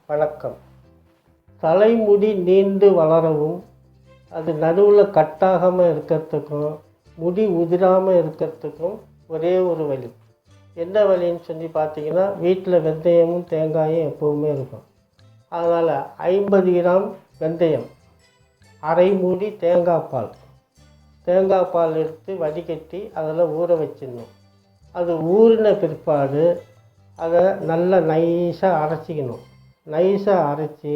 வணக்கம். தலைமுடி நீண்டு வளரவும், அது நடுவில் கட்டாகாமல் இருக்கிறதுக்கும், முடி உதிராமல் இருக்கிறதுக்கும் ஒரே ஒரு வழி. என்ன வழின்னு சொல்லி பார்த்தீங்கன்னா, வீட்டில் வெந்தயமும் தேங்காயும் எப்போவுமே இருக்கும். அதனால் 50 கிராம் வெந்தயம், அரை மூடி தேங்காய் பால் எடுத்து வடிகட்டி அதில் ஊற வச்சிடணும். அது ஊறின பிற்பாடு அதை நல்லா நைஸாக அரைச்சிக்கணும். நைஸாக அரைச்சி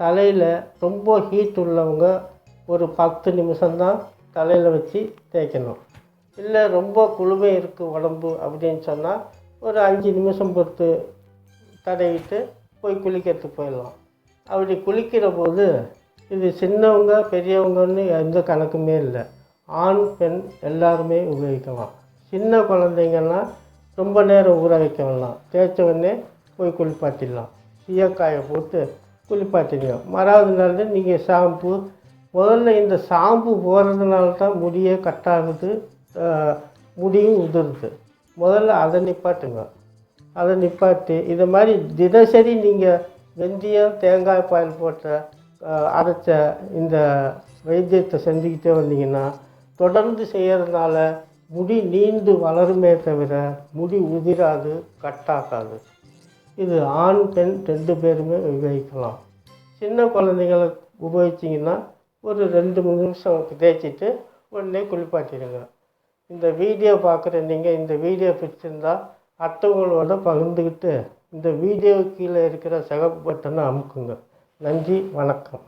தலையில் ரொம்ப ஹீட் உள்ளவங்க ஒரு 10 நிமிஷம்தான் தலையில் வச்சு தேய்க்கணும். இல்லை ரொம்ப குளுமை இருக்குது உடம்பு அப்படின்னு சொன்னால் ஒரு 5 நிமிஷம் பொறுத்து தடவிட்டு போய் குளிக்கிறதுக்கு போயிடலாம். அப்படி குளிக்கிற போது இது சின்னவங்க பெரியவங்கன்னு எந்த கணக்குமே இல்லை. ஆண் பெண் எல்லாருமே உபயோகிக்கலாம். சின்ன குழந்தைங்கன்னா ரொம்ப நேரம் ஊற வைக்க வேணாம், தேய்ச்ச உடனே போய் குளிப்பாட்டிடலாம். சீயக்காயை போட்டு குளிப்பாட்டிடலாம். மறாவது நாள் நீங்கள் ஷாம்பு, முதல்ல இந்த ஷாம்பு போடுறதுனால தான் முடியே கட்டாகுது, முடியும் உதிருது. முதல்ல அதை நிப்பாட்டுங்க. அதை நிப்பாட்டி இதை மாதிரி தினசரி நீங்கள் வெந்தயம் தேங்காய் பால் போட்ட அரைச்ச இந்த வைத்தியத்தை செஞ்சுக்கிட்டே வந்தீங்கன்னா, தொடர்ந்து செய்கிறதுனால முடி நீண்டு வளருமே தவிர முடி உதிராது, கட்டாகாது. இது ஆண் பெண் 2 பேருமே உபயோகிக்கலாம். சின்ன குழந்தைங்களை உபயோகிச்சிங்கன்னா ஒரு 2 நிமிஷம் தேய்ச்சிட்டு உடனே குளிப்பாட்டிடுங்க. இந்த வீடியோ பார்க்குற நீங்கள் இந்த வீடியோ பிடிச்சிருந்தால் அடுத்தவங்களோட பகிர்ந்துக்கிட்டு இந்த வீடியோ கீழே இருக்கிற சிகப்பு பட்டனை அமுக்குங்க. நன்றி, வணக்கம்.